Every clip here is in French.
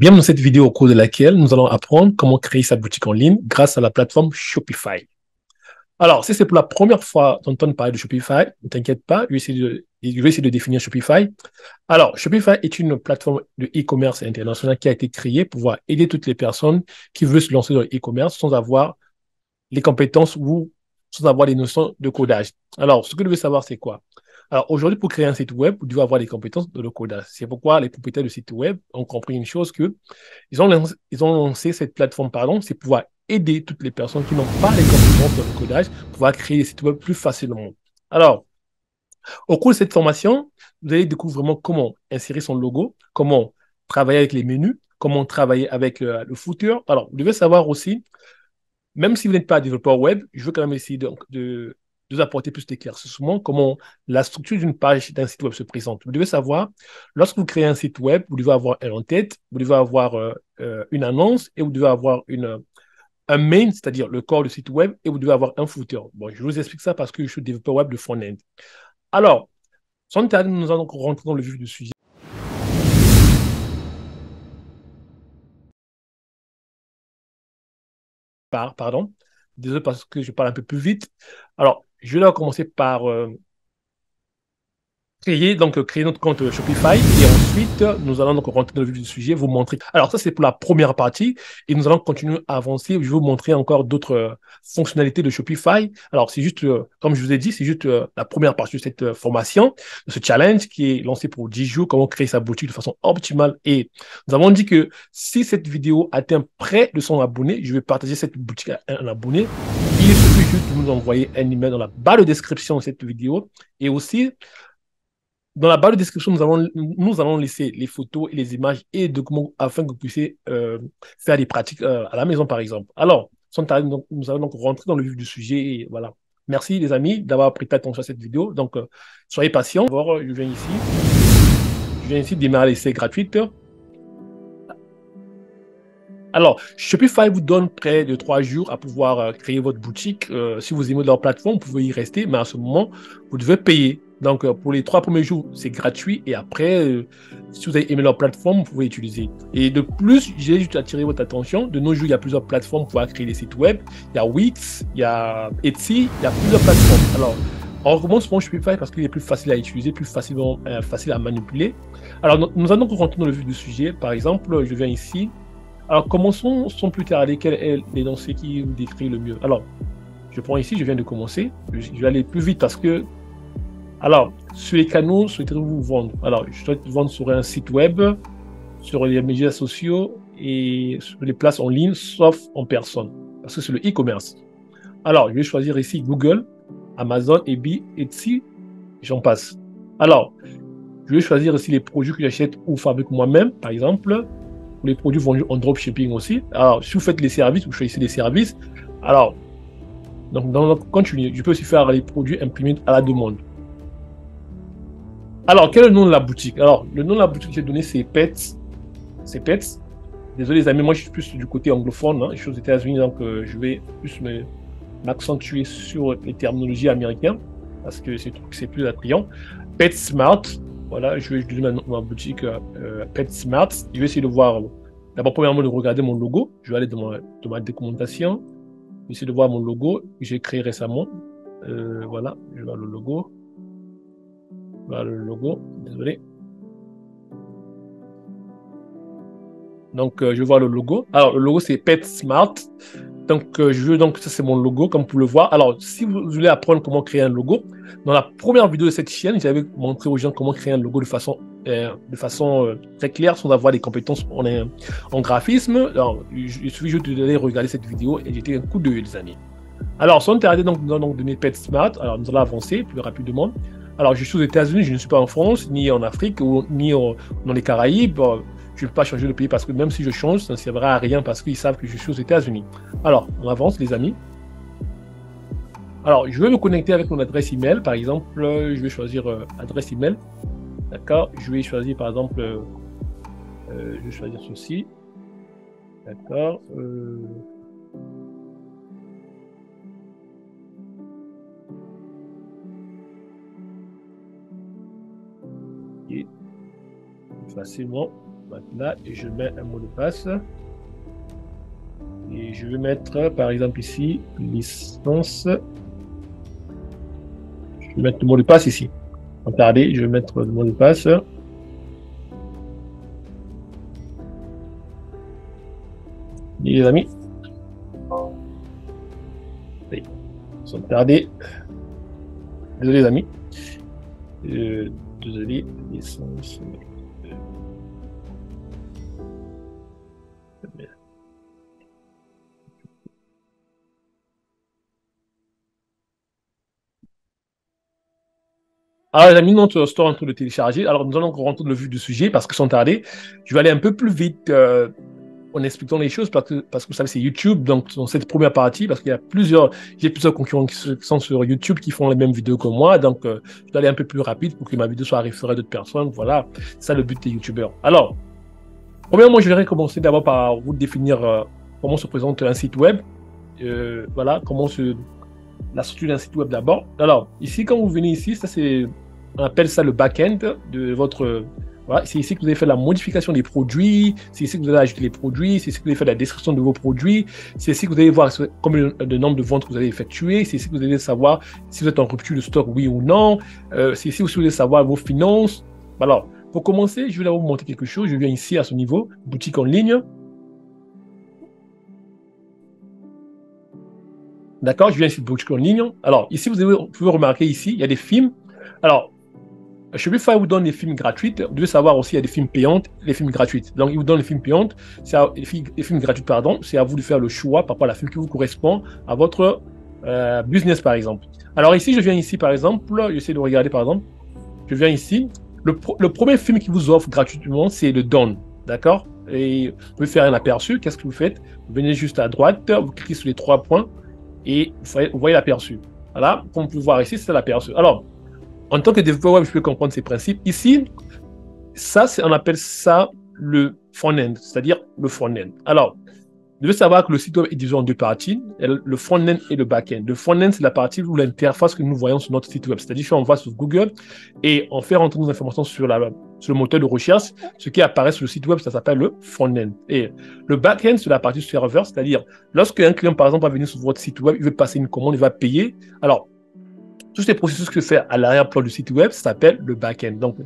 Bienvenue dans cette vidéo au cours de laquelle nous allons apprendre comment créer sa boutique en ligne grâce à la plateforme Shopify. Alors, si c'est pour la première fois d'entendre parler de Shopify, ne t'inquiète pas, je vais essayer de définir Shopify. Alors, Shopify est une plateforme de e-commerce international qui a été créée pour pouvoir aider toutes les personnes qui veulent se lancer dans le e-commerce sans avoir les compétences ou sans avoir les notions de codage. Alors, ce que vous devez savoir, c'est quoi? Alors, aujourd'hui, pour créer un site web, vous devez avoir les compétences de le codage. C'est pourquoi les propriétaires de site web ont compris une chose que ils ont lancé cette plateforme, pardon, c'est pouvoir aider toutes les personnes qui n'ont pas les compétences dans le codage, pouvoir créer des sites web plus facilement. Alors, au cours de cette formation, vous allez découvrir vraiment comment insérer son logo, comment travailler avec les menus, comment travailler avec le footer. Alors, vous devez savoir aussi, même si vous n'êtes pas développeur web, je veux quand même essayer de vous apporter plus d'éclaircissement comment la structure d'une page d'un site web se présente. Vous devez savoir, lorsque vous créez un site web, vous devez avoir un en-tête, vous devez avoir une annonce et vous devez avoir un main, c'est-à-dire le corps du site web, et vous devez avoir un footer. Bon, je vous explique ça parce que je suis développeur web de front-end. Alors, sans tarder, nous allons rentrer dans le vif du sujet. Pardon. Désolé parce que je parle un peu plus vite. Alors, je vais commencer par créer notre compte Shopify et ensuite nous allons donc rentrer dans le vif du sujet, vous montrer. Alors ça c'est pour la première partie et nous allons continuer à avancer. Je vais vous montrer encore d'autres fonctionnalités de Shopify. Alors c'est juste, comme je vous ai dit, c'est juste la première partie de cette formation, de ce challenge qui est lancé pour 10 jours, comment créer sa boutique de façon optimale. Et nous avons dit que si cette vidéo atteint près de 100 abonnés, je vais partager cette boutique à un abonné. Il suffit juste de nous envoyer un email dans la barre de description de cette vidéo et aussi dans la barre de description, nous allons laisser les photos et les images et les documents afin que vous puissiez faire des pratiques à la maison, par exemple. Alors, nous allons donc rentrer dans le vif du sujet et voilà. Merci les amis d'avoir prêté attention à cette vidéo. Donc, soyez patients. D'abord, je viens ici démarrer l'essai gratuite. Alors, Shopify vous donne près de 3 jours à pouvoir créer votre boutique. Si vous aimez leur plateforme, vous pouvez y rester, mais à ce moment, vous devez payer. Donc, pour les 3 premiers jours, c'est gratuit. Et après, si vous avez aimé leur plateforme, vous pouvez l'utiliser. Et de plus, j'ai juste attiré votre attention. De nos jours, il y a plusieurs plateformes pour pouvoir créer des sites web. Il y a Wix, il y a Etsy, il y a plusieurs plateformes. Alors, on recommande souvent Shopify parce qu'il est plus facile à utiliser, plus facilement, facile à manipuler. Alors, nous allons rentrer dans le vif du sujet. Par exemple, je viens ici. Alors, commençons sans plus tarder. Quel est l'énoncé qui vous décrit le mieux? Alors, je prends ici, je viens de commencer. Je vais aller plus vite parce que... Alors, sur les canaux, souhaitez-vous vendre? Alors, je souhaite vendre sur un site web, sur les médias sociaux et sur les places en ligne, sauf en personne. Parce que c'est le e-commerce. Alors, je vais choisir ici Google, Amazon, eBay, Etsy, j'en passe. Alors, je vais choisir ici les produits que j'achète ou fabrique moi-même, par exemple. Les produits vendus en dropshipping aussi. Alors, si vous faites les services, vous choisissez les services. Alors, donc, dans notre continu, je peux aussi faire les produits imprimés à la demande. Alors, quel est le nom de la boutique? Alors, le nom de la boutique que j'ai donné, c'est Pets. C'est Pets. Désolé, les amis, moi, je suis plus du côté anglophone. Hein. Je suis aux États-Unis, donc je vais plus m'accentuer sur les terminologies américaines parce que c'est plus attrayant. PetSmart. Voilà, je vais utiliser ma boutique PetSmart. Je vais essayer de voir, d'abord, premièrement, de regarder mon logo. Je vais aller dans ma documentation. Je vais essayer de voir mon logo que j'ai créé récemment. Voilà, je vois le logo. Voilà le logo, désolé. Donc, je vois le logo. Alors, le logo, c'est PetSmart. Donc, ça, c'est mon logo, comme vous pouvez le voir. Alors, si vous voulez apprendre comment créer un logo, dans la première vidéo de cette chaîne, j'avais montré aux gens comment créer un logo de façon très claire, sans avoir des compétences en graphisme. Alors, il suffit juste d'aller regarder cette vidéo et jeter un coup d'œil, les amis. Alors, sans tarder, donc, nous allons donner PetSmart. Alors, nous allons avancer plus rapidement. Alors, je suis aux États-Unis, je ne suis pas en France, ni en Afrique, ni dans les Caraïbes. Je ne peux pas changer de pays parce que même si je change, ça ne servira à rien parce qu'ils savent que je suis aux États-Unis. Alors, on avance, les amis. Alors, je vais me connecter avec mon adresse email. Par exemple, je vais choisir adresse email. D'accord. Je vais choisir, par exemple, je vais choisir ceci. D'accord. Et facilement. Là, et je mets un mot de passe. Et je vais mettre, par exemple, ici, licence. Je vais mettre le mot de passe ici. Regardez, je vais mettre le mot de passe. Et les amis. Oui. Sans tarder. Désolé, les amis. Désolé. Licence. Alors, les amis, notre store est en train de télécharger. Alors, nous allons rentrer dans le vif du sujet parce que sans tarder, je vais aller un peu plus vite en expliquant les choses parce que vous savez, c'est YouTube. Donc, dans cette première partie, parce qu'il y a j'ai plusieurs concurrents qui sont sur YouTube qui font les mêmes vidéos que moi. Donc, je dois aller un peu plus rapide pour que ma vidéo soit référée à d'autres personnes. Voilà, c'est ça le but des YouTubeurs. Alors, premièrement, je vais commencer d'abord par vous définir comment se présente un site web. Voilà, la structure d'un site web d'abord. Alors, ici, quand vous venez ici, on appelle ça le back-end de votre... Voilà, c'est ici que vous avez fait la modification des produits, c'est ici que vous avez ajouté les produits, c'est ici que vous avez fait la description de vos produits, c'est ici que vous allez voir combien de nombre de ventes que vous avez effectué, c'est ici que vous allez savoir si vous êtes en rupture de stock, oui ou non, c'est ici aussi que vous allez savoir vos finances. Alors, pour commencer, je vais vous montrer quelque chose. Je viens ici à ce niveau, boutique en ligne. D'accord, je viens ici de boutique en ligne. Alors, ici, vous pouvez remarquer ici, il y a des films. Alors, Shopify vous donne des films gratuits. Vous devez savoir aussi, il y a des films payantes, les films gratuites. Donc, il vous donne les films payantes, les films gratuits, pardon. C'est à vous de faire le choix par rapport à la film qui vous correspond à votre business, par exemple. Alors, ici, je viens ici, par exemple, j'essaie de regarder, par exemple, je viens ici. Le premier film qui vous offre gratuitement, c'est le Dawn. D'accord? Et vous pouvez faire un aperçu. Qu'est-ce que vous faites? Vous venez juste à droite, vous cliquez sur les 3 points et vous voyez l'aperçu. Voilà, comme vous pouvez voir ici, c'est l'aperçu. Alors, en tant que développeur web, je peux comprendre ces principes. Ici, on appelle ça le front-end, c'est-à-dire le front-end. Alors, vous devez savoir que le site web est divisé en 2 parties, le front-end et le back-end. Le front-end, c'est la partie où l'interface que nous voyons sur notre site web, c'est-à-dire qu'on va sur Google et on fait rentrer nos informations sur le moteur de recherche, ce qui apparaît sur le site web, ça s'appelle le front-end. Et le back-end, c'est la partie serveur, c'est-à-dire lorsque un client, par exemple, va venir sur votre site web, il veut passer une commande, il va payer. Alors, tous ces processus que fait à l'arrière-plan du site web, ça s'appelle le back-end. Donc,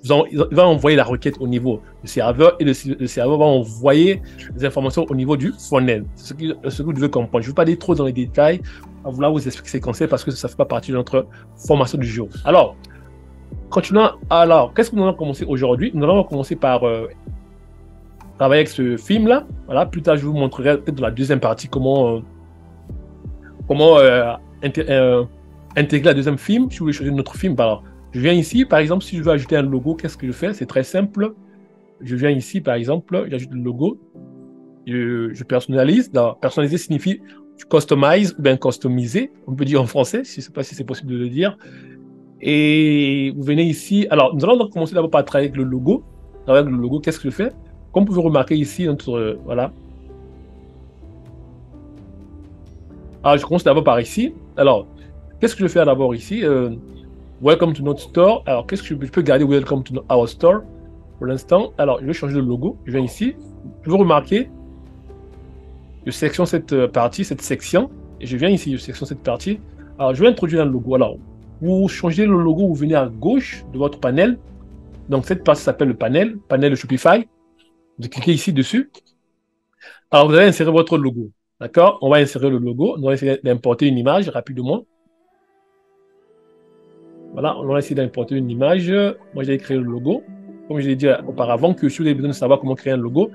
il va envoyer la requête au niveau du serveur et le serveur va envoyer les informations au niveau du front-end. C'est ce que vous devez comprendre. Je ne vais pas aller trop dans les détails, à vouloir vous expliquer ces concepts parce que ça ne fait pas partie de notre formation du jour. Alors, continuons. Alors, qu'est-ce que nous allons commencer aujourd'hui? Nous allons commencer par travailler avec ce film-là. Voilà, plus tard, je vous montrerai peut-être dans la deuxième partie comment intégrer la deuxième film. Si vous voulez choisir notre film, alors, je viens ici, par exemple, si je veux ajouter un logo, qu'est-ce que je fais? C'est très simple. Je viens ici, par exemple, j'ajoute le logo, je personnalise. Personnaliser signifie customize ou bien customiser, on peut dire en français, je ne sais pas si c'est possible de le dire. Et vous venez ici. Alors, nous allons donc commencer d'abord par travailler avec le logo. Avec le logo, qu'est-ce que je fais? Comme vous pouvez remarquer ici, voilà. Alors, je commence d'abord par ici. Alors, qu'est-ce que je fais d'abord ici? Welcome to notre store. Alors, qu'est-ce que je peux garder Welcome to our store pour l'instant? Alors, je vais changer le logo. Je viens ici. Je vais remarquer. Je sélectionne cette partie, cette section. Et je viens ici, je sélectionne cette partie. Alors, je vais introduire un logo. Alors, vous changez le logo, vous venez à gauche de votre panel. Donc, cette partie s'appelle le panel de Shopify. Vous cliquez ici dessus. Alors, vous allez insérer votre logo. D'accord? On va insérer le logo. On va essayer d'importer une image rapidement. Voilà, on va essayer d'importer une image. Moi, j'ai créé le logo. Comme je l'ai dit auparavant, que si vous avez besoin de savoir comment créer un logo,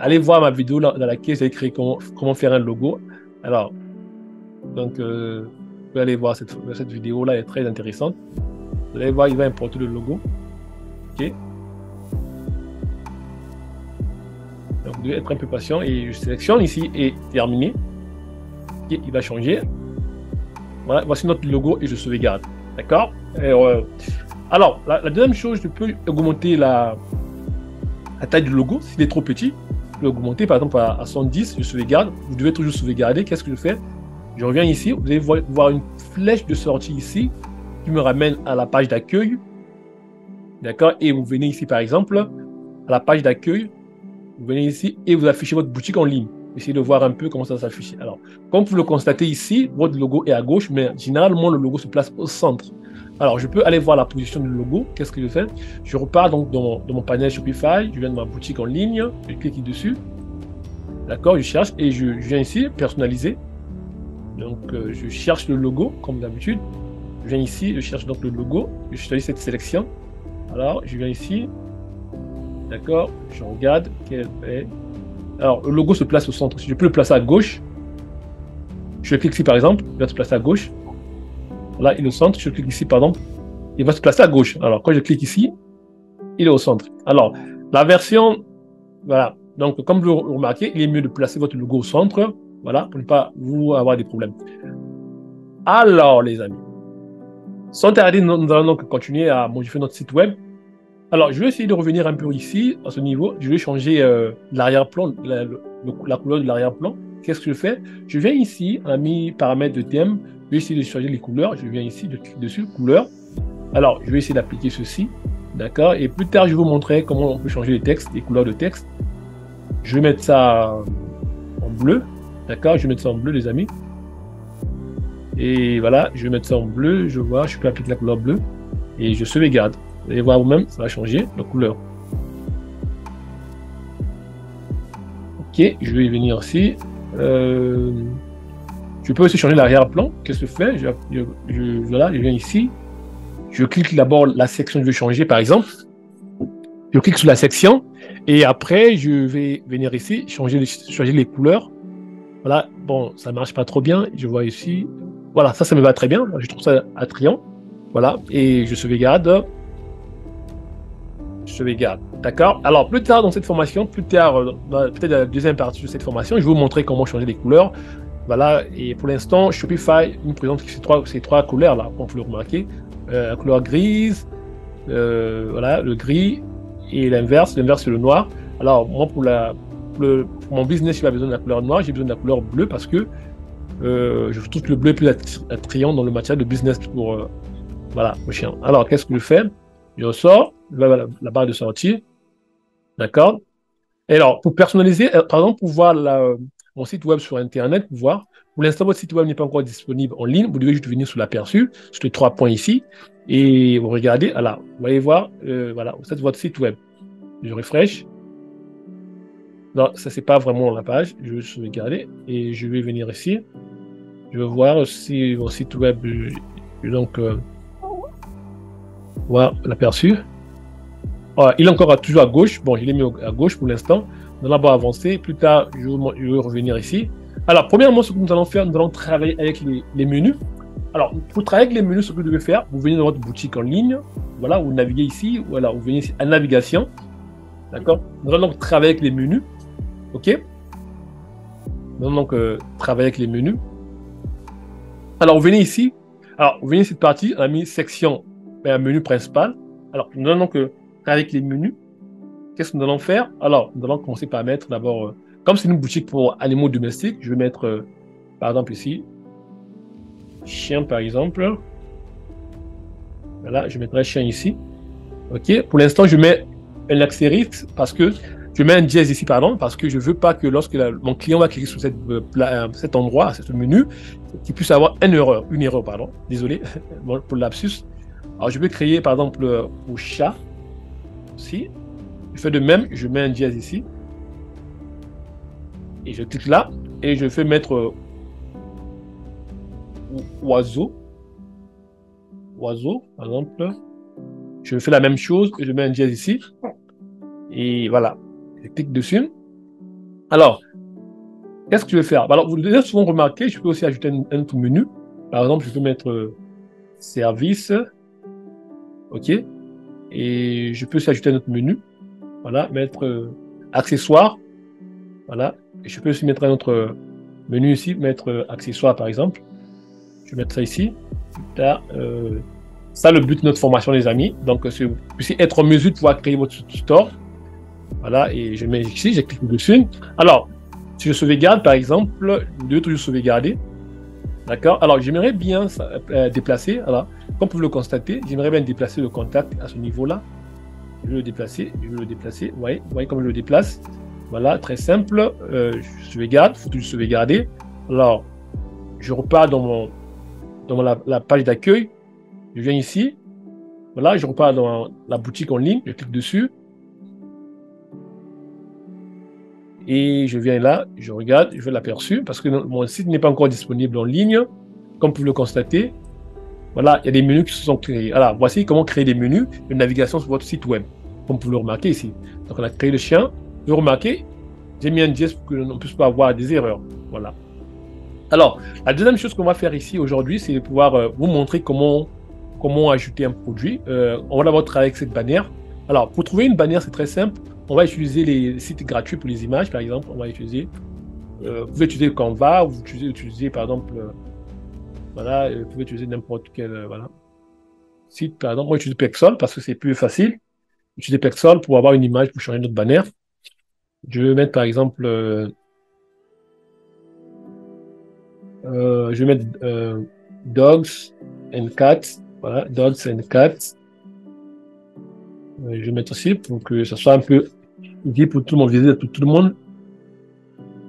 allez voir ma vidéo dans laquelle j'ai créé comment faire un logo. Alors, donc, vous pouvez aller voir cette vidéo-là, elle est très intéressante. Vous allez voir, il va importer le logo. OK. Donc, vous devez être un peu patient et je sélectionne ici et terminé. OK, il va changer. Voilà, voici notre logo et je sauvegarde. D'accord? Alors, la deuxième chose, je peux augmenter la taille du logo. S'il est trop petit, je peux augmenter par exemple à 110, je sauvegarde. Vous devez toujours sauvegarder. Qu'est-ce que je fais? Je reviens ici. Vous allez voir une flèche de sortie ici qui me ramène à la page d'accueil. D'accord? Et vous venez ici par exemple. à la page d'accueil, vous venez ici et vous affichez votre boutique en ligne. Essayez de voir un peu comment ça s'affiche. Alors, comme vous le constatez ici, votre logo est à gauche, mais généralement, le logo se place au centre. Alors, je peux aller voir la position du logo. Qu'est-ce que je fais? Je repars donc dans mon panel Shopify, je viens de ma boutique en ligne, je clique dessus. D'accord, je cherche et je viens ici, personnaliser. Donc, je cherche le logo, comme d'habitude. Je viens ici, je cherche donc le logo. Je choisis cette sélection. Alors, je viens ici. D'accord, je regarde quel est. Alors, le logo se place au centre. Si je peux le placer à gauche, je clique ici par exemple, il va se placer à gauche. Là, il est au centre. Je clique ici, pardon, il va se placer à gauche. Alors, quand je clique ici, il est au centre. Alors, la version, voilà. Donc, comme vous le remarquez, il est mieux de placer votre logo au centre, voilà, pour ne pas vous avoir des problèmes. Alors, les amis, sans tarder, nous allons donc continuer à modifier notre site web. Alors, je vais essayer de revenir un peu ici, à ce niveau. Je vais changer l'arrière-plan, la couleur de l'arrière-plan. Qu'est-ce que je fais? Je viens ici, à mes paramètres de thème. Je vais essayer de changer les couleurs. Je viens ici, je clique dessus, couleur. Alors, je vais essayer d'appliquer ceci. D'accord? Et plus tard, je vais vous montrer comment on peut changer les textes, les couleurs de texte. Je vais mettre ça en bleu. D'accord? Je vais mettre ça en bleu, les amis. Et voilà, je vais mettre ça en bleu. Je vois, je peux appliquer la couleur bleue. Et je sauvegarde. Vous allez voir vous-même, ça va changer la couleur. Ok, je vais venir ici. Je peux aussi changer l'arrière-plan. Qu'est-ce que je fais? Voilà, je viens ici. Je clique d'abord la section que je veux changer, par exemple. Je clique sur la section. Et après, je vais venir ici, changer les couleurs. Voilà, bon, ça ne marche pas trop bien. Je vois ici. Voilà, ça me va très bien. Je trouve ça attrayant. Voilà, et je sauvegarde. Je sauvegarde. D'accord? Alors, plus tard dans cette formation, peut-être la deuxième partie de cette formation, je vais vous montrer comment changer les couleurs. Voilà, et pour l'instant, Shopify nous présente ces trois couleurs-là, comme vous le remarquez. La couleur grise, voilà, le gris, et l'inverse c'est le noir. Alors, moi, pour mon business, j'ai pas besoin de la couleur noire, j'ai besoin de la couleur bleue parce que je trouve que le bleu est plus attrayant dans le matériel de business pour, voilà, le chien. Alors, qu'est-ce que je fais? Je ressors, la barre de sortie, d'accord? Et alors, pour personnaliser, par exemple, pour voir mon site web sur Internet, pour l'instant, votre site web n'est pas encore disponible en ligne, vous devez juste venir sur l'aperçu, sur les 3 points ici, et vous regardez, voilà, vous allez voir, voilà, c'est votre site web. Je refresh. Non, ça, c'est pas vraiment la page, je vais regarder, et je vais venir ici. Je vais voir si mon site web, donc, voir l'aperçu. Il est encore toujours à gauche. Bon, je l'ai mis à gauche pour l'instant. Nous allons avancer. Plus tard, je vais revenir ici. Alors, premièrement, ce que nous allons faire, nous allons travailler avec les menus. Alors, pour travailler avec les menus, ce que vous devez faire, vous venez dans votre boutique en ligne. Voilà, vous naviguez ici. Voilà, vous venez ici à navigation. D'accord? Nous allons donc travailler avec les menus. OK? Nous allons donc travailler avec les menus. Alors, vous venez ici. Alors, vous venez cette partie, on a mis section, un menu principal. Alors, nous allons donc avec les menus. Qu'est-ce que nous allons faire? Alors, nous allons commencer par mettre d'abord, comme c'est une boutique pour animaux domestiques, je vais mettre, par exemple ici, chien par exemple. Voilà, je mettrai chien ici. OK. Pour l'instant, je mets un astérisque parce que je mets un dièse ici, pardon, parce que je ne veux pas que lorsque mon client va cliquer sur cet endroit, ce menu, qu'il puisse avoir une erreur, pardon. Désolé pour le lapsus. Alors, je peux créer, par exemple, au chat. Ici. Je fais de même, je mets un dièse ici. Et je clique là. Et je fais mettre oiseau. Oiseau, par exemple. Je fais la même chose. Je mets un dièse ici. Et voilà. Je clique dessus. Alors, qu'est-ce que je vais faire? Alors, vous devez souvent remarquer, je peux aussi ajouter un autre menu. Par exemple, je peux mettre service. OK. Et je peux aussi ajouter un autre menu. Voilà, mettre accessoires. Voilà. Et je peux aussi mettre un autre menu ici, mettre accessoires par exemple. Je vais mettre ça ici. Là, ça, le but de notre formation, les amis. Donc, c'est vous puissiez être en mesure de pouvoir créer votre store. Voilà, et je mets ici, je clique dessus. Alors, si je sauvegarde par exemple, vous devez toujours sauvegarder. D'accord? Alors, j'aimerais bien déplacer. Alors, comme vous le constatez, j'aimerais bien déplacer le contact à ce niveau-là. Je vais le déplacer, je vais le déplacer. Vous voyez comme je le déplace. Voilà, très simple. Je sauvegarde, il faut toujours sauvegarder. Alors, je repars dans la page d'accueil. Je viens ici. Voilà, je repars dans la boutique en ligne. Je clique dessus. Et je viens là, je regarde, je fais l'aperçu parce que mon site n'est pas encore disponible en ligne. Comme vous pouvez le constater, voilà, il y a des menus qui se sont créés. Alors, voici comment créer des menus de navigation sur votre site web. Comme vous pouvez le remarquer ici. Donc, on a créé le chien. Vous remarquez, j'ai mis un dièse pour que l'on ne puisse pas avoir des erreurs. Voilà. Alors, la deuxième chose qu'on va faire ici aujourd'hui, c'est de pouvoir vous montrer comment ajouter un produit. On va d'abord travailler avec cette bannière. Alors, pour trouver une bannière, c'est très simple. On va utiliser les sites gratuits pour les images, par exemple. On va utiliser, vous pouvez utiliser Canva, vous pouvez utiliser, par exemple, voilà, vous pouvez utiliser n'importe quel voilà, site. Par exemple, on va utiliser Pexel parce que c'est plus facile. Utiliser Pexel pour avoir une image pour changer notre bannière. Je vais mettre, par exemple, je vais mettre Dogs and Cats. Voilà, Dogs and Cats. Je vais mettre aussi pour que ça soit un peu visible pour tout le monde, visible pour tout le monde.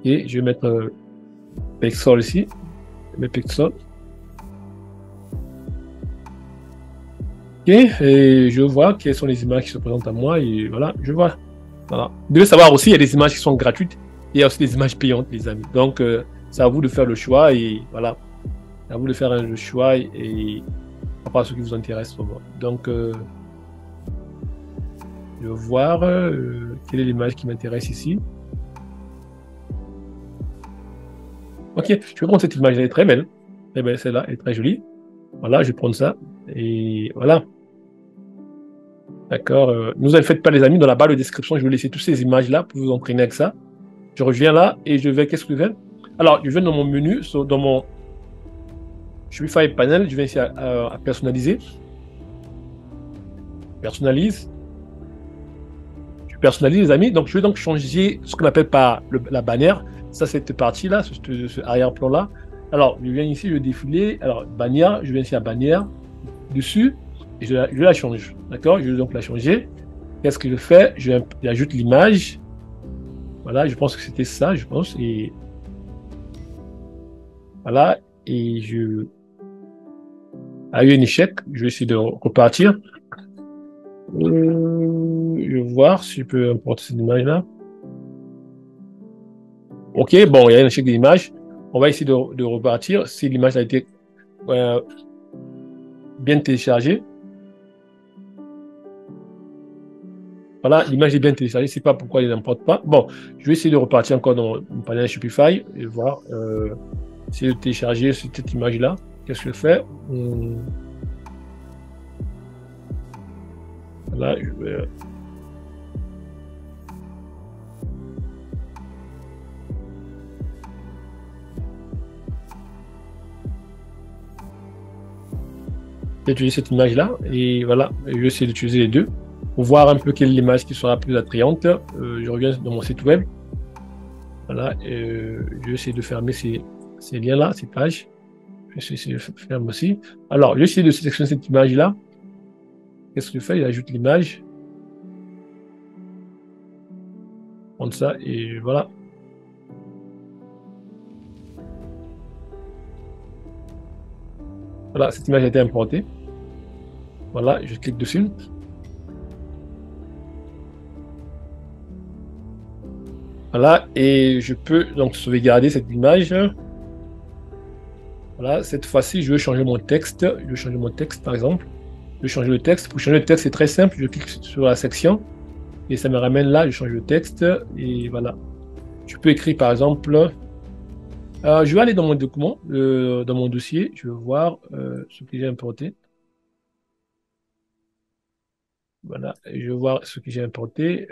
Et je vais mettre Pexel ici. Je mets Pexel. Ok, et je vois quelles sont les images qui se présentent à moi. Et voilà, je vois. Voilà. Vous devez savoir aussi, il y a des images qui sont gratuites. Et il y a aussi des images payantes, les amis. Donc, c'est à vous de faire le choix. Et voilà. C'est à vous de faire le choix et par rapport à ce qui vous intéresse. Donc, je vais voir quelle est l'image qui m'intéresse ici. Ok, je vais prendre cette image, elle est très belle. Très belle, celle-là, elle est très jolie. Voilà, je vais prendre ça. Et voilà. D'accord. Ne vous en faites pas, les amis. Dans la barre de description, je vais laisser toutes ces images-là pour vous entraîner avec ça. Je reviens là et je vais. Qu'est-ce que je fais? Alors, je viens dans mon menu, dans mon Shopify Panel. Je vais ici à personnaliser. Personnalise. Je personnalise, les amis. Donc, je vais donc changer ce qu'on appelle par la bannière. Ça, cette partie-là, ce arrière-plan-là. Alors, je viens ici, je vais défiler. Alors, bannière, je viens ici à bannière. Dessus, et je la change. D'accord? Je vais donc la changer. Qu'est-ce que je fais? J'ajoute l'image. Voilà, je pense que c'était ça, je pense. Et voilà, et a eu un échec. Je vais essayer de repartir. Je vais voir si je peux importer cette image-là. Ok, bon, il y a un échec de l'image. On va essayer de repartir si l'image a été bien téléchargée. Voilà, l'image est bien téléchargée, c'est pas pourquoi il n'importe pas. Bon, je vais essayer de repartir encore dans mon panel Shopify et voir, essayer de télécharger cette image-là. Qu'est-ce que je fais? Voilà, je vais... utiliser cette image-là et voilà, je vais essayer d'utiliser les deux pour voir un peu quelle est l'image qui sera plus attrayante. Je reviens dans mon site web. Voilà, je vais essayer de fermer ces liens-là, ces pages. Je vais essayer de fermer aussi. Alors, je vais essayer de sélectionner cette image-là. Qu'est-ce que je fais? J'ajoute l'image. Prendre ça et voilà. Voilà, cette image a été importée. Voilà, je clique dessus. Voilà, et je peux donc sauvegarder cette image. Voilà, cette fois-ci, je veux changer mon texte. Je veux changer mon texte, par exemple. Je veux changer le texte. Pour changer le texte, c'est très simple. Je clique sur la section et ça me ramène là. Je change le texte et voilà. Je peux écrire, par exemple, je vais aller dans mon document, dans mon dossier. Je vais voir ce que j'ai importé. Voilà, je vais voir ce que j'ai importé.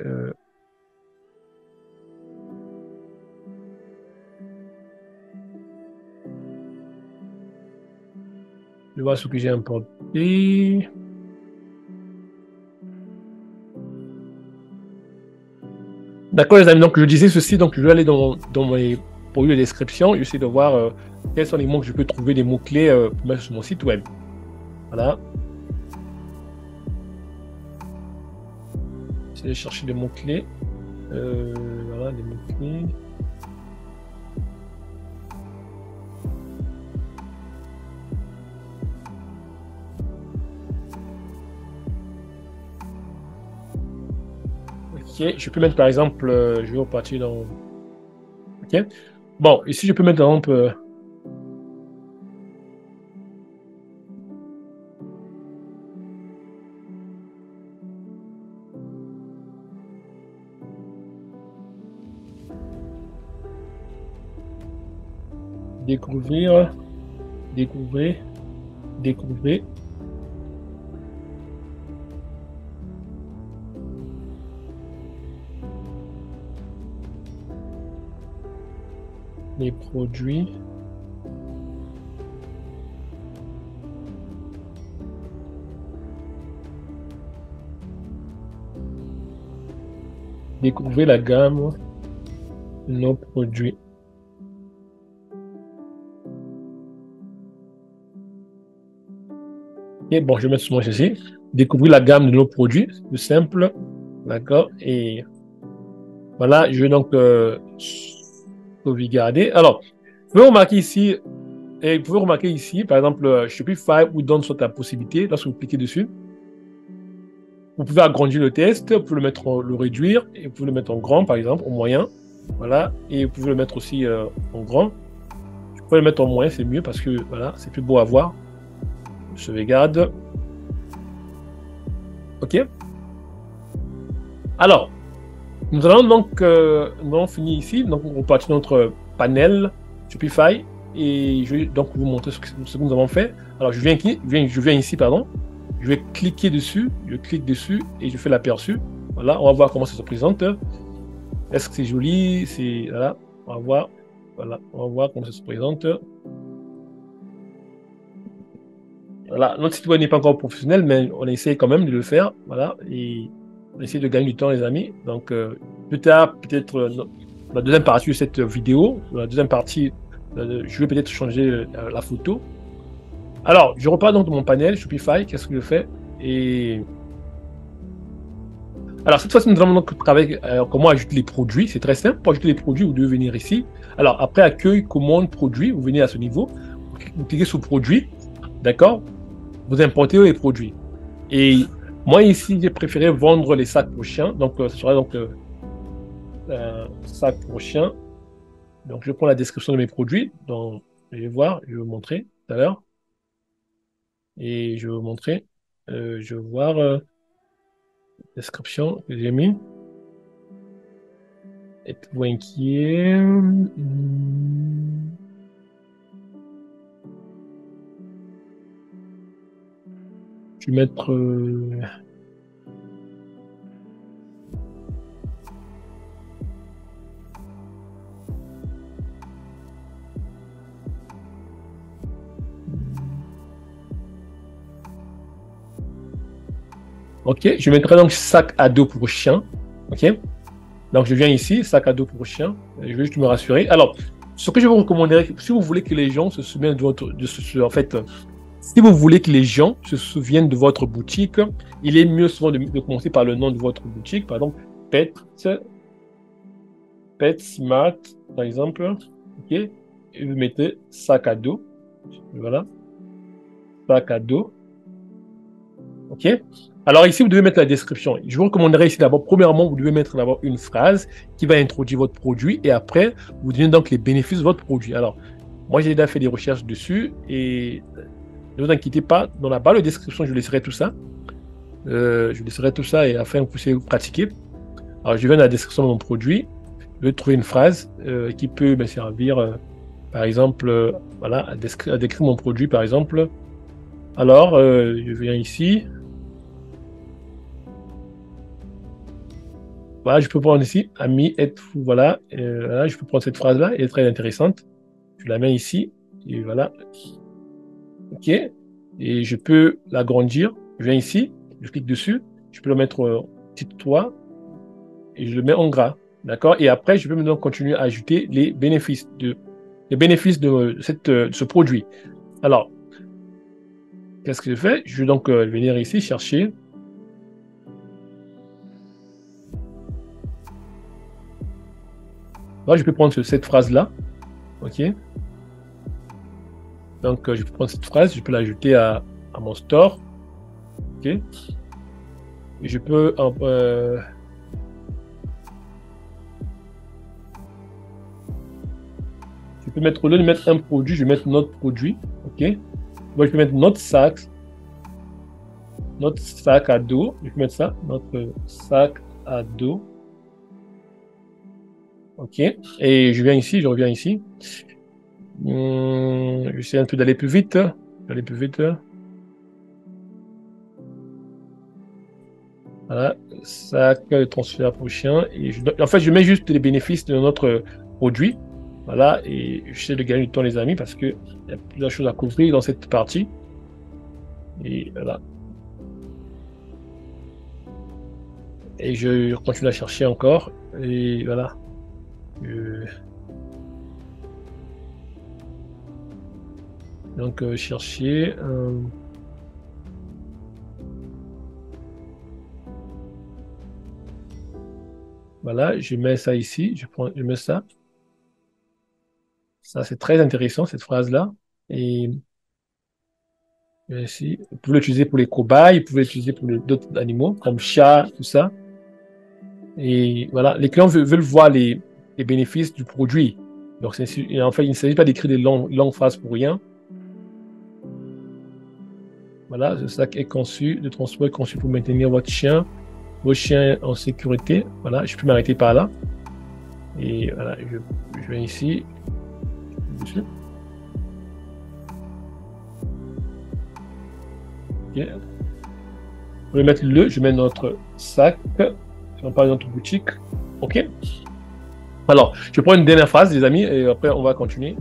Je vais voir ce que j'ai importé. D'accord, les amis. Donc, je disais ceci. Donc, je vais aller dans mes produits de description. J'essaie de voir quels sont les mots que je peux trouver, des mots-clés pour mettre sur mon site web. Voilà. essayer de chercher des mots-clés. Voilà, des mots-clés. Ok, je peux mettre par exemple, je vais repartir dans... Ok. Bon, ici je peux mettre par exemple... découvrir, découvrir, découvrir. Les produits. Découvrir la gamme de nos produits. Et bon, je vais mettre sur moi ceci. Découvrir la gamme de nos produits, c'est tout simple. D'accord. Et voilà, je vais donc sauvegarder. Alors, vous pouvez remarquer ici, et vous pouvez remarquer ici, par exemple, Shopify vous donne soit la possibilité, lorsque vous cliquez dessus, vous pouvez agrandir le test, vous pouvez le mettre, le réduire, et vous pouvez le mettre en grand, par exemple, en moyen. Voilà, et vous pouvez le mettre aussi en grand. Je peux le mettre en moyen, c'est mieux parce que voilà, c'est plus beau à voir. Je sauvegarde. OK. Alors, nous allons donc nous allons finir ici. Donc, on partit de notre panel Shopify et je vais donc vous montrer ce que nous avons fait. Alors, je viens ici, pardon. Je vais cliquer dessus. Je clique dessus et je fais l'aperçu. Voilà, on va voir comment ça se présente. Est-ce que c'est joli? C'est voilà, on va voir. Voilà, on va voir comment ça se présente. Voilà, notre site web n'est pas encore professionnel, mais on essaie quand même de le faire. Voilà, et on essaie de gagner du temps, les amis. Donc, plus tard, peut-être la deuxième partie de cette vidéo, la deuxième partie, je vais peut-être changer la photo. Alors, je repars donc de mon panel Shopify. Qu'est-ce que je fais? Et alors, cette fois-ci, nous allons donc travailler comment ajouter les produits. C'est très simple. Pour ajouter les produits, vous devez venir ici. Alors, après accueil, commande, produit, vous venez à ce niveau. Vous cliquez sur produit. D'accord? Vous importez les produits. Et moi, ici, j'ai préféré vendre les sacs pour chiens. Donc, ce sera donc sac pour chiens. Donc, je prends la description de mes produits. Donc, je vais voir, je vais vous montrer tout à l'heure. Et je vais vous montrer. Je vais voir description que j'ai mis. Êtes-vous inquiet? Je vais mettre... Ok, je mettrai donc sac à dos pour chien. Ok, donc je viens ici, sac à dos pour chien. Je vais juste me rassurer. Alors, ce que je vous recommanderais, si vous voulez que les gens se souviennent de votre, en fait, si vous voulez que les gens se souviennent de votre boutique, il est mieux souvent de commencer par le nom de votre boutique. Par exemple, Pet Smart, par exemple. Ok, et vous mettez sac à dos. Voilà, sac à dos. Ok. Alors ici, vous devez mettre la description. Je vous recommanderais ici d'abord, premièrement, vous devez mettre d'abord une phrase qui va introduire votre produit et après, vous donnez donc les bénéfices de votre produit. Alors, moi, j'ai déjà fait des recherches dessus et ne vous inquiétez pas, dans la barre de description, je laisserai tout ça. Je laisserai tout ça et afin que vous puissiez pratiquer. Alors, je viens dans la description de mon produit. Je vais trouver une phrase qui peut me servir, par exemple, voilà, à décrire mon produit, par exemple. Alors, je viens ici. Voilà, je peux prendre ici, ami, être fou, voilà. Voilà, je peux prendre cette phrase-là, elle est très intéressante. Je la mets ici, et voilà. OK. Et je peux l'agrandir. Je viens ici, je clique dessus, je peux le mettre titre 3, et je le mets en gras. D'accord? Et après, je peux maintenant continuer à ajouter les bénéfices de ce produit. Alors, qu'est-ce que je fais? Je vais donc venir ici chercher Là, je peux prendre cette phrase-là. OK. Donc, je peux prendre cette phrase, je peux l'ajouter à mon store. OK. Et je peux mettre, au lieu de mettre un produit, je vais mettre notre produit. OK. Moi, je peux mettre notre sac à dos. Je peux mettre ça, notre sac à dos. OK. Et je viens ici, je reviens ici. J'essaie un peu d'aller plus vite. Voilà, sac, transfert prochain. Et en fait, je mets juste les bénéfices de notre produit. Voilà, et j'essaie de gagner du temps, les amis, parce qu'il y a plusieurs choses à couvrir dans cette partie. Et voilà. Et je continue à chercher encore. Et voilà. Donc, chercher. Voilà, je mets ça ici. Je mets ça. Ça, c'est très intéressant, cette phrase-là. Et ici, vous pouvez l'utiliser pour les cobayes, vous pouvez l'utiliser pour d'autres animaux, comme chat, tout ça. Et voilà, les clients veulent voir les bénéfices du produit. Donc, en fait, il ne s'agit pas d'écrire des longues phrases pour rien. Voilà, ce sac est conçu, le transport est conçu pour maintenir vos chiens en sécurité. Voilà, je peux m'arrêter par là. Et voilà, je viens ici. Okay. Je vais mettre je mets notre sac. Si on parle de notre boutique. OK. Alors, je prends une dernière phrase, les amis, et après, on va continuer.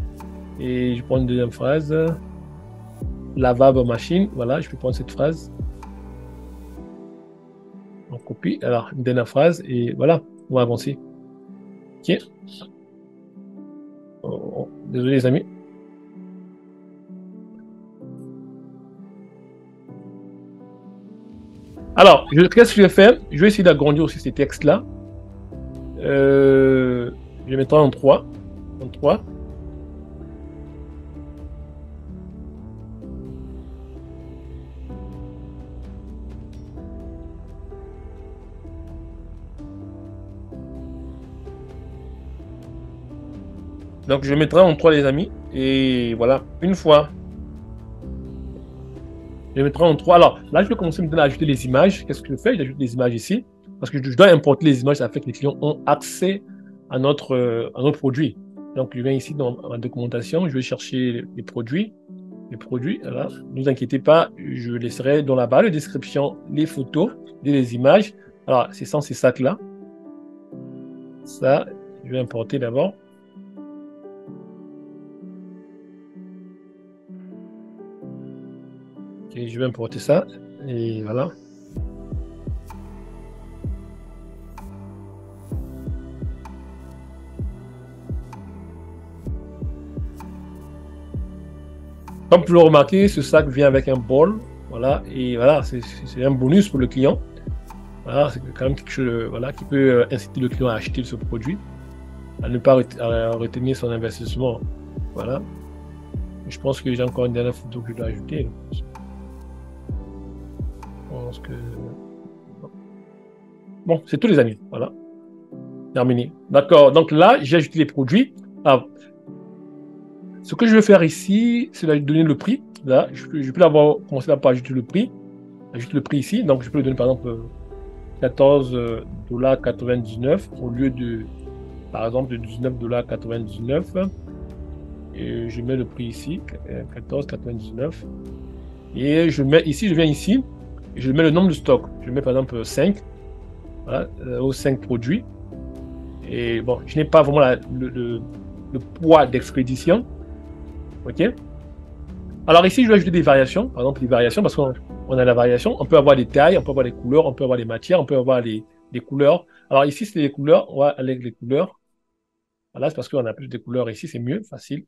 Et je prends une deuxième phrase. Lavabo machine. Voilà, je peux prendre cette phrase. On copie. Alors, une dernière phrase, et voilà, on va avancer. OK. Désolé, les amis. Alors, qu'est-ce que je vais faire? Je vais essayer d'agrandir aussi ces textes-là. Je vais mettre en 3. En 3. Donc, je mettrai en 3, les amis. Et voilà, une fois. Je mettrai en 3. Alors, là, je vais commencer maintenant à ajouter les images. Qu'est-ce que je fais? J'ajoute des images ici. Parce que je dois importer les images, ça fait que les clients ont accès à notre produit. Donc, je viens ici dans ma documentation. Je vais chercher les produits. Voilà. Ne vous inquiétez pas, je laisserai dans la barre de description les photos et les images. Alors, c'est sans ces sacs-là. Ça, je vais importer d'abord. Okay, je vais importer ça. Et voilà. Comme vous le remarquez, ce sac vient avec un bol. Voilà. Et voilà, c'est un bonus pour le client. Voilà, c'est quand même quelque chose voilà, qui peut inciter le client à acheter ce produit, à ne pas retenir son investissement. Voilà. Je pense que j'ai encore une dernière photo que je dois ajouter. Je pense que... Bon, c'est tous les amis. Voilà. Terminé. D'accord. Donc là, j'ai ajouté les produits. Alors, ce que je vais faire ici, c'est de donner le prix. Là, je peux l'avoir commencé par ajouter le prix. Ajouter le prix ici. Donc, je peux le donner par exemple 14,99 $ au lieu de, par exemple, de 19,99 $. Et je mets le prix ici, 14,99 $. Et je viens ici, je mets le nombre de stocks. Je mets par exemple 5, voilà, aux 5 produits. Et bon, je n'ai pas vraiment le poids d'expédition. OK. Alors ici, je vais ajouter des variations. Par exemple, les variations, parce qu'on a la variation. On peut avoir des tailles, on peut avoir des couleurs, on peut avoir des matières, on peut avoir des couleurs. Alors ici, c'est les couleurs. On va aller avec les couleurs. Voilà, c'est parce qu'on a plus de couleurs ici, c'est mieux, facile.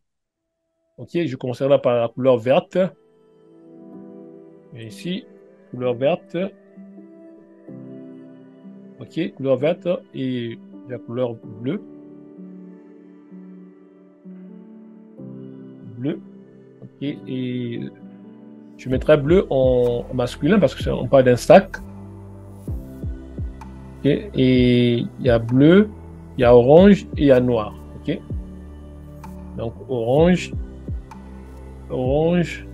OK, je commencerai là par la couleur verte. Et ici, couleur verte. OK, couleur verte et la couleur bleue. bleu. Ok, et je mettrai bleu en masculin parce qu'on parle d'un sac. Ok, et il y a bleu, il y a orange et il y a noir. Ok, donc orange, orange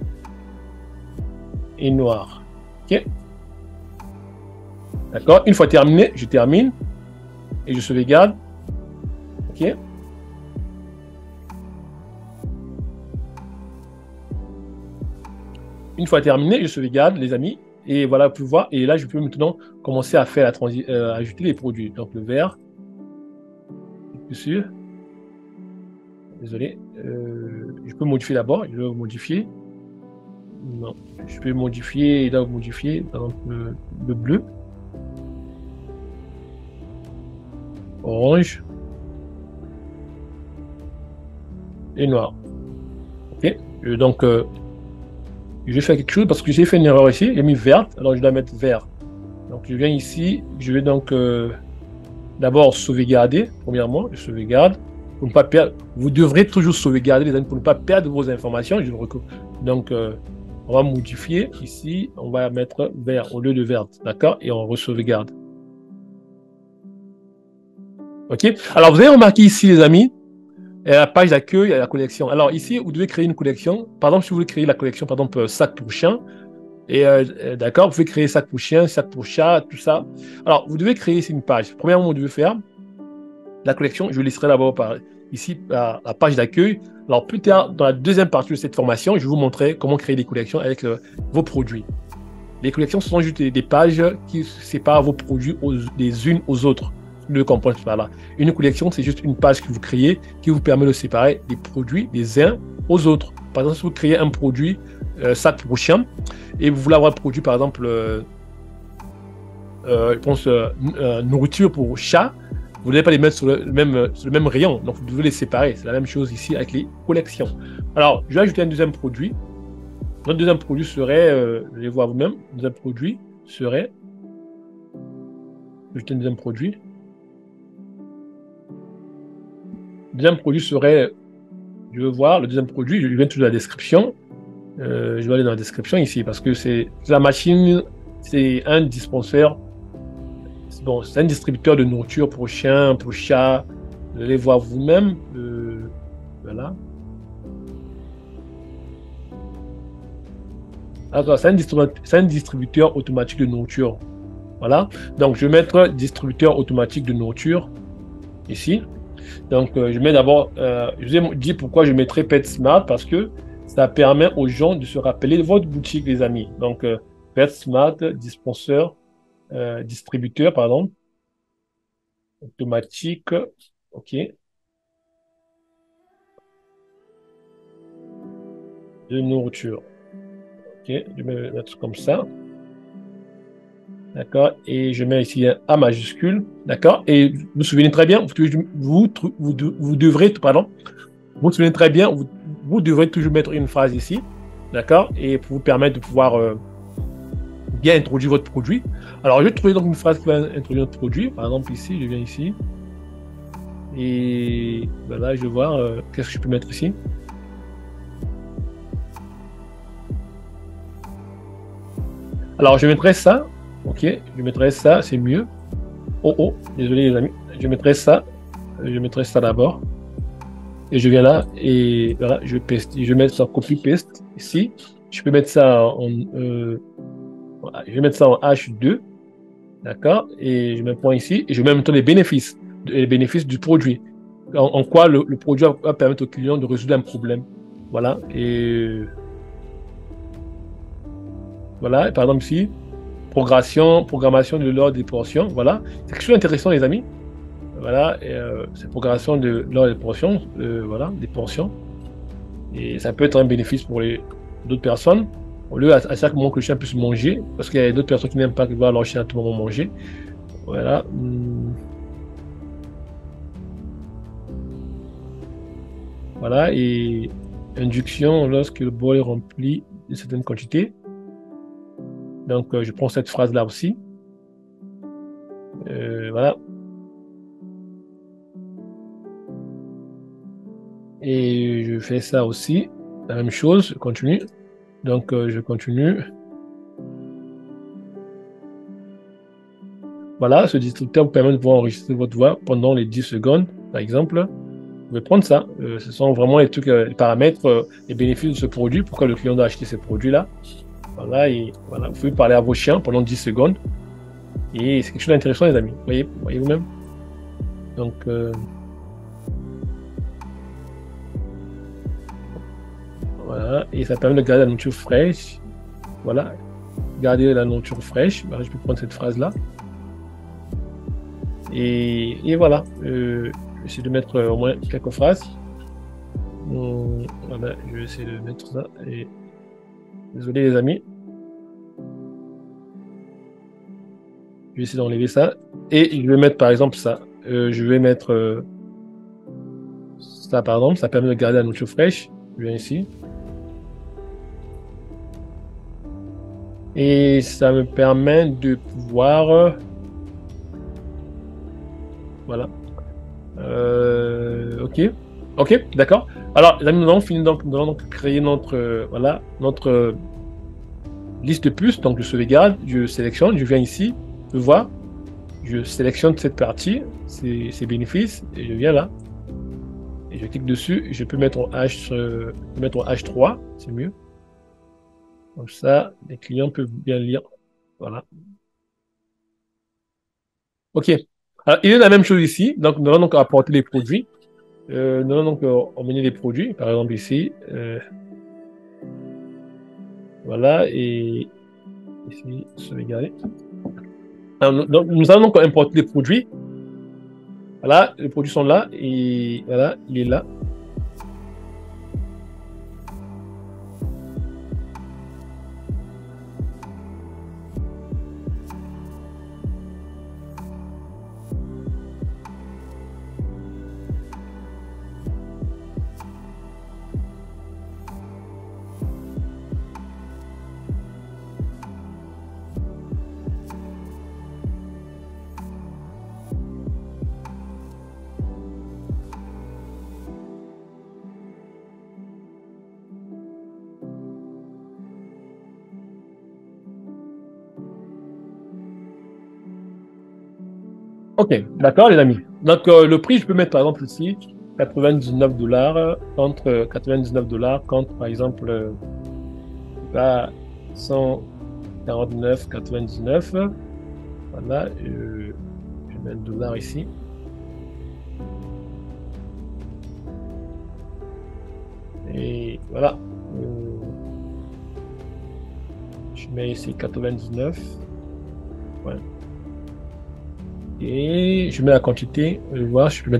et noir. Ok, d'accord. Une fois terminé, je termine et je sauvegarde. Ok. Une fois terminé, je sauvegarde, les amis. Et voilà, vous pouvez voir. Et là, je peux maintenant commencer à faire la ajouter les produits. Donc, le vert, dessus. Désolé. Je peux modifier d'abord. Je vais modifier. Non. Je peux modifier, là, modifier, par exemple, le bleu, orange et noir. OK. Donc, je vais faire quelque chose parce que j'ai fait une erreur ici. J'ai mis verte. Alors, je dois mettre vert. Donc, je viens ici. Je vais donc d'abord sauvegarder. Premièrement, je sauvegarde. Pour ne pas perdre. Vous devrez toujours sauvegarder, les amis, pour ne pas perdre vos informations. Donc, on va modifier ici. On va mettre vert au lieu de verte. D'accord? Et on re-sauvegarde. OK? Alors, vous avez remarqué ici, les amis, la page d'accueil, il y a la collection. Alors, ici, vous devez créer une collection. Par exemple, si vous voulez créer la collection, par exemple, sac pour chien, et d'accord, vous pouvez créer sac pour chien, sac pour chat, tout ça. Alors, vous devez créer ici une page. Premièrement, vous devez faire la collection. Je laisserai d'abord par ici la page d'accueil. Alors, plus tard, dans la deuxième partie de cette formation, je vais vous montrer comment créer des collections avec vos produits. Les collections, ce sont juste des pages qui séparent vos produits les unes aux autres. Vous devez comprendre par là. Une collection, c'est juste une page que vous créez qui vous permet de séparer les produits les uns aux autres. Par exemple, si vous créez un produit sac pour chien et vous voulez avoir un produit, par exemple, je pense, nourriture pour chat, vous ne devez pas les mettre sur le même rayon. Donc, vous devez les séparer. C'est la même chose ici avec les collections. Alors, je vais ajouter un deuxième produit. Notre deuxième produit serait, vous allez voir vous-même, le deuxième produit serait, ajouter un deuxième produit. Le deuxième produit serait, je veux voir, le deuxième produit, je viens tout de la description. Je vais aller dans la description ici parce que c'est la machine, c'est un dispensaire, bon, c'est un distributeur de nourriture pour chiens, pour chats. Vous allez voir vous-même. Voilà. Alors, c'est un distributeur automatique de nourriture. Voilà. Donc, je vais mettre distributeur automatique de nourriture ici. Donc, je mets d'abord, je vous ai dit pourquoi je mettrai PetSmart parce que ça permet aux gens de se rappeler de votre boutique, les amis. Donc, PetSmart, distributeur, pardon, automatique, OK, de nourriture. OK, je vais mettre comme ça. D'accord, et je mets ici un A majuscule. D'accord, et vous vous souvenez très bien, vous devrez, pardon, vous vous souvenez très bien, vous devrez toujours mettre une phrase ici. D'accord, et pour vous permettre de pouvoir bien introduire votre produit. Alors, je vais trouver donc une phrase qui va introduire notre produit. Par exemple, ici, je viens ici. Et voilà, je vais voir qu'est-ce que je peux mettre ici. Alors, je mettrai ça. OK, je mettrai ça, c'est mieux. Oh, oh, désolé les amis. Je mettrai ça. Je mettrai ça d'abord. Et je viens là et voilà, je paste. Je vais mettre ça copy-paste ici. Je peux mettre ça voilà, je vais mettre ça en H2. D'accord, et je mets un point ici. Et je mets en même temps les bénéfices du produit. En quoi le produit va permettre au client de résoudre un problème. Voilà, et voilà, et par exemple ici, programmation de l'ordre des portions. Voilà, c'est quelque chose d'intéressant, les amis. Voilà, c'est programmation de l'ordre des portions. Voilà, des portions. Et ça peut être un bénéfice pour d'autres personnes. Au lieu à chaque moment que le chien puisse manger, parce qu'il y a d'autres personnes qui n'aiment pas voir leur chien à tout moment manger. Voilà. Voilà, et induction lorsque le bol est rempli d'une certaine quantité. Donc, je prends cette phrase-là aussi. Voilà. Et je fais ça aussi. la même chose, je continue. Donc, je continue. Voilà, ce distributeur vous permet de pouvoir enregistrer votre voix pendant les 10 secondes, par exemple. Vous pouvez prendre ça. Ce sont vraiment les trucs, les paramètres, les bénéfices de ce produit, pourquoi le client doit acheter ce produit-là. Voilà, et voilà, vous pouvez parler à vos chiens pendant 10 secondes. Et c'est quelque chose d'intéressant, les amis. Voyez vous-même. Donc, voilà, et ça permet de garder la nourriture fraîche. Voilà, garder la nourriture fraîche. Voilà, je peux prendre cette phrase-là. Et voilà, je vais essayer de mettre au moins quelques phrases. Voilà, je vais essayer de mettre ça. Et... Désolé, les amis. Je vais essayer d'enlever ça. Et je vais mettre, par exemple, ça. Je vais mettre ça, par exemple. Ça permet de garder la nourriture fraîche. Je viens ici. Et ça me permet de pouvoir... Voilà. Ok, d'accord. Alors, là, nous avons fini, donc, nous allons donc créer notre, voilà, notre liste de puces. Donc, je sauvegarde, je sélectionne, je viens ici, je vois, je sélectionne cette partie, ces bénéfices, et je viens là. Et je clique dessus, je peux mettre en H3, c'est mieux. Comme ça, les clients peuvent bien lire. Voilà. Ok. Alors, il y a la même chose ici. Donc, nous allons donc apporter les produits. Nous allons donc emmener les produits. Par exemple, ici. Voilà. Et ici, sauvegarder. Alors, nous allons donc importer les produits. Voilà. Les produits sont là. Et voilà, il est là. Ok, d'accord, les amis. Donc, le prix, je peux mettre par exemple ici 99 $ contre 99 $ contre, par exemple, 149,99. Voilà, je vais mettre dollar ici. Et voilà. Je mets ici 99. Ouais. Et je mets la quantité. Voir, je mets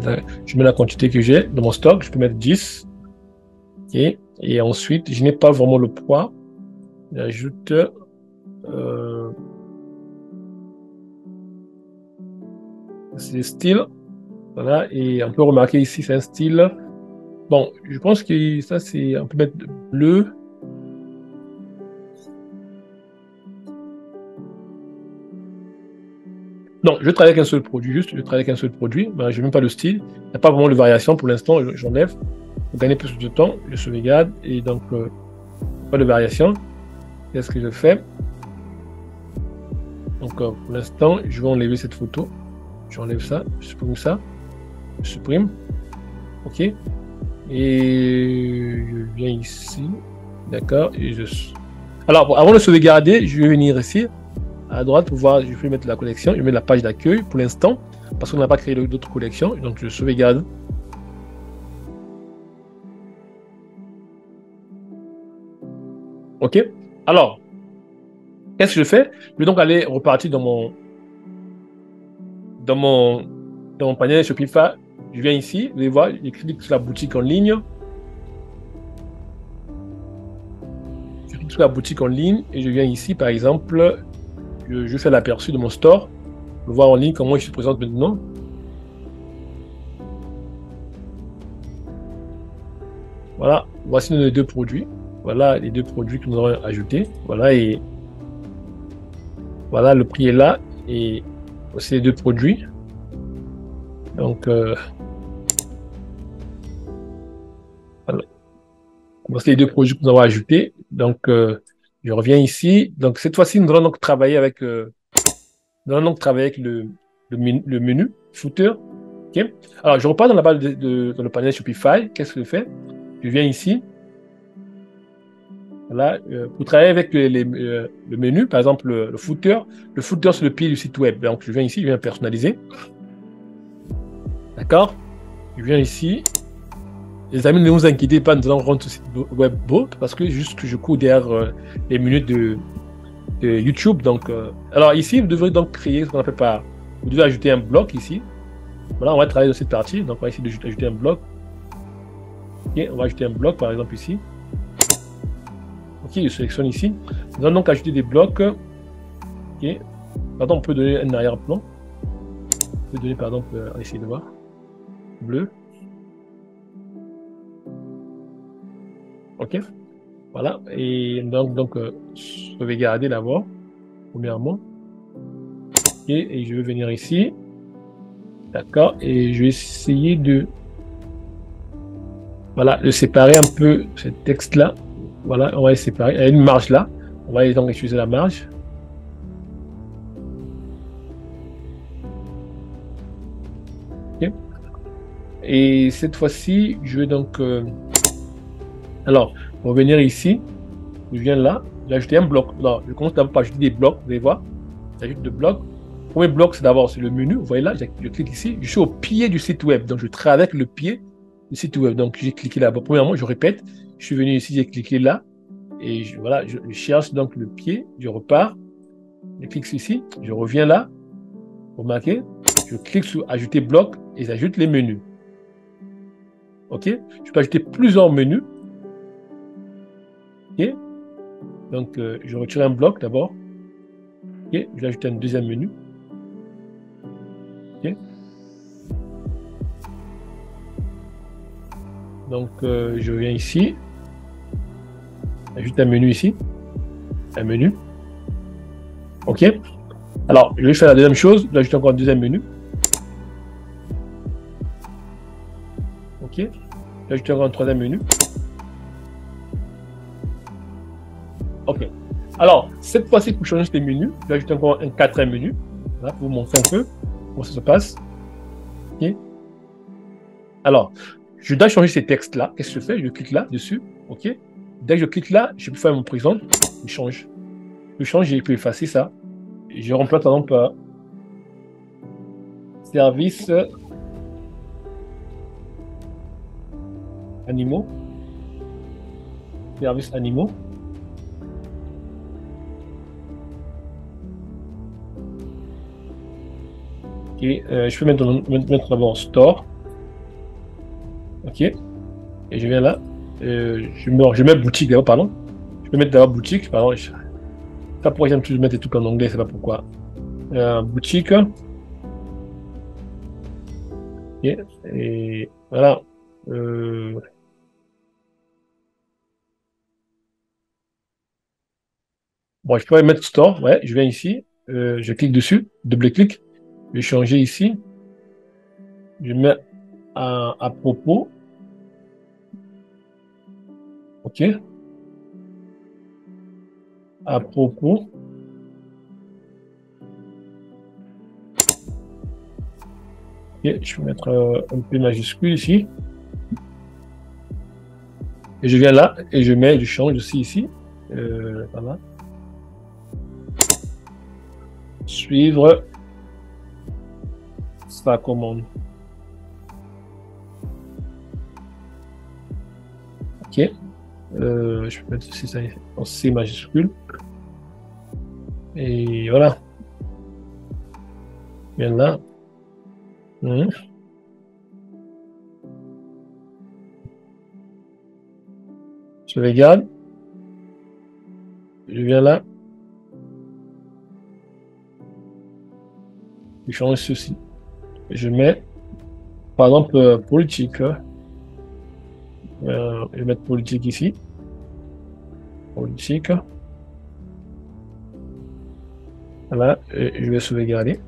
la quantité que j'ai de mon stock. Je peux mettre 10. Okay. Et ensuite, je n'ai pas vraiment le poids. J'ajoute c'est style. Voilà. Et on peut remarquer ici, c'est un style. Bon, je pense que ça, c'est. On peut mettre bleu. Non, je travaille avec un seul produit, juste, je travaille avec un seul produit. Ben, je n'ai même pas de style. Il n'y a pas vraiment de variation pour l'instant, j'enlève. Pour gagner plus de temps, je sauvegarde. Et donc, pas de variation. Qu'est-ce que je fais? Donc, pour l'instant, je vais enlever cette photo. J'enlève ça, je supprime ça. Je supprime. OK. Et je viens ici. D'accord. Et alors, bon, avant de sauvegarder, je vais venir ici. À droite pour voir, je vais mettre la collection, je mets la page d'accueil pour l'instant, parce qu'on n'a pas créé d'autres collections, donc je sauvegarde. Ok. Alors, qu'est-ce que je fais? Je vais donc aller repartir dans mon panier Shopify. Je viens ici, vous allez voir, je clique sur la boutique en ligne. Je clique sur la boutique en ligne et je viens ici, par exemple, je fais l'aperçu de mon store. Pour voir en ligne comment je se présente maintenant. Voilà, voici nos deux produits. Voilà les deux produits que nous avons ajoutés. Voilà, et voilà, le prix est là. Et aussi les deux produits. Donc, voilà. Voici les deux projets que nous avons ajoutés. Donc, je reviens ici. Donc, cette fois-ci, nous allons donc travailler avec, le menu footer. Okay. Alors, je repars dans la barre dans le panel Shopify. Qu'est-ce que je fais? Je viens ici. Voilà, pour travailler avec le menu, par exemple, le footer c'est le pied du site web. Donc, je viens ici, je viens personnaliser. D'accord? Je viens ici. Les amis, ne vous inquiétez pas, nous allons rendre ce site web beau parce que juste que je cours derrière les menus de YouTube. Donc, alors ici, vous devrez donc créer ce qu'on appelle par. Vous devez ajouter un bloc ici. Voilà, on va travailler dans cette partie. Donc, on va essayer d'ajouter un bloc. Ok, on va ajouter un bloc, par exemple, ici. Ok, je sélectionne ici. Nous allons donc ajouter des blocs. Ok. Pardon, on peut donner un arrière-plan. On peut donner, par exemple, on va essayer de voir. Bleu. Ok. Voilà. Et donc sauvegarder d'abord, premièrement. Ok. Et je vais venir ici. D'accord. Et je vais essayer de. Voilà, de séparer un peu ce texte-là. Voilà, on va les séparer. Il y a une marge là. On va donc utiliser la marge. Okay. Et cette fois-ci, je vais donc... Alors, revenir ici. Je viens là. J'ai ajouté un bloc. Non, je commence d'abord par ajouter des blocs. Vous allez voir. J'ajoute deux blocs. Le premier bloc, c'est d'abord le menu. Vous voyez là, je clique ici. Je suis au pied du site web. Donc, je travaille avec le pied du site web. Donc, j'ai cliqué là-bas. Premièrement, je répète. Je suis venu ici, j'ai cliqué là. Et voilà, je cherche donc le pied, je repars, je clique ici, je reviens là, remarquez, je clique sur ajouter bloc et j'ajoute les menus. Ok, je peux ajouter plusieurs menus. Ok, donc je retire un bloc d'abord. Ok, je vais ajouter un deuxième menu. Ok, donc je viens ici, ajoute un menu ici, un menu. Ok, alors je vais faire la deuxième chose, j'ajoute encore un deuxième menu. Ok, j'ajoute encore un troisième menu. Ok, alors cette fois-ci pour changer les menus, j'ajoute encore un quatrième menu, voilà, pour vous montrer un peu comment ça se passe. Ok, alors je dois changer ces textes-là. Qu'est-ce que je fais? Je clique là dessus. Ok, dès que je clique là, je peux faire mon présent, je change. Je change et je peux effacer ça. Et je remplace par exemple service animaux. Service animaux. Ok, je peux mettre d'abord store. Ok, et je viens là. Je mets boutique d'abord, pardon. Je peux mettre d'abord boutique, pardon. Ça pourrait j'aime toujours mettre des trucs en anglais, c'est pas pourquoi. Boutique. Ok, et voilà. Bon, je pourrais mettre store, ouais, je viens ici, je clique dessus, double-clic, je vais changer ici, je mets à propos, ok, à propos, ok, je vais mettre un P majuscule ici, et je viens là, et je change aussi ici, voilà, suivre sa commande, ok, je peux mettre aussi ça en C majuscule, et voilà, je viens là, je regarde, je viens là, je change ceci, je mets, par exemple, politique, je vais mettre politique ici, politique, voilà, et je vais sauvegarder.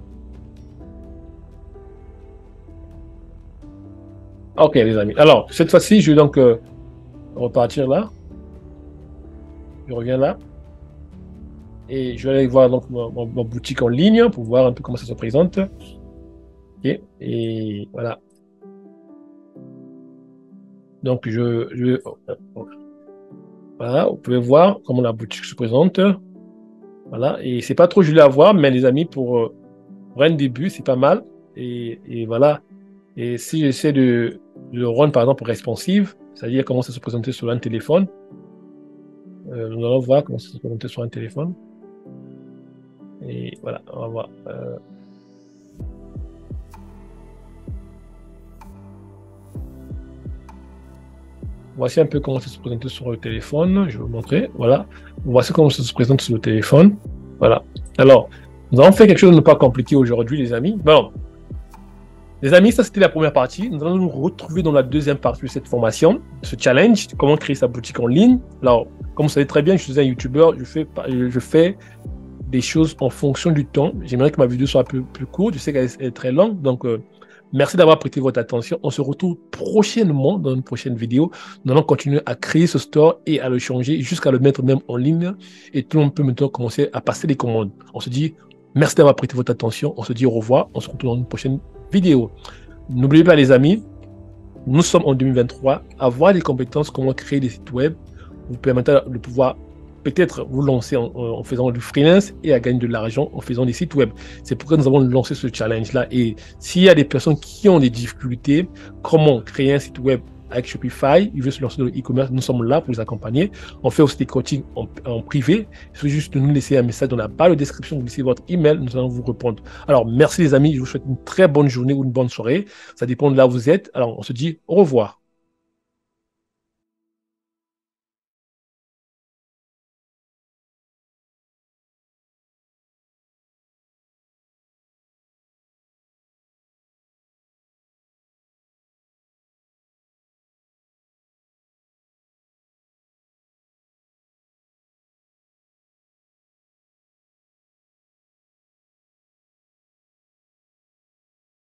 Ok, les amis. Alors, cette fois-ci, je vais donc repartir là. Je reviens là. Et je vais aller voir donc ma boutique en ligne pour voir un peu comment ça se présente. Ok. Et voilà. Donc, voilà, vous pouvez voir comment la boutique se présente. Voilà. Et c'est pas trop joli à voir, mais les amis, pour un début, c'est pas mal. Et voilà. Et si j'essaie de le rendre, par exemple, responsive, c'est-à-dire comment ça se présenter sur un téléphone, nous allons voir comment ça se présenter sur un téléphone. Et voilà, on va voir. Voici un peu comment ça se présente sur le téléphone. Je vais vous montrer. Voilà. Voici comment ça se présente sur le téléphone. Voilà. Alors, nous avons fait quelque chose de pas compliqué aujourd'hui, les amis. Bon. Les amis, ça c'était la première partie. Nous allons nous retrouver dans la deuxième partie de cette formation, ce challenge, comment créer sa boutique en ligne. Alors, comme vous savez très bien, je suis un YouTuber, je fais des choses en fonction du temps. J'aimerais que ma vidéo soit un peu plus courte. Je sais qu'elle est très longue, donc merci d'avoir prêté votre attention. On se retrouve prochainement dans une prochaine vidéo. Nous allons continuer à créer ce store et à le changer jusqu'à le mettre même en ligne. Et tout le monde peut maintenant commencer à passer les commandes. On se dit merci d'avoir prêté votre attention. On se dit au revoir. On se retrouve dans une prochaine vidéo. N'oubliez pas les amis, nous sommes en 2023. Avoir des compétences, comment créer des sites web, vous permettra de pouvoir peut-être vous lancer en faisant du freelance et à gagner de l'argent en faisant des sites web. C'est pourquoi nous avons lancé ce challenge-là. Et s'il y a des personnes qui ont des difficultés, comment créer un site web avec Shopify, ils veulent se lancer dans le e-commerce, nous sommes là pour les accompagner. On fait aussi des coachings en privé. Il faut juste nous laisser un message dans la barre de description, vous laissez votre email, nous allons vous répondre. Alors, merci les amis, je vous souhaite une très bonne journée ou une bonne soirée. Ça dépend de là où vous êtes. Alors, on se dit au revoir.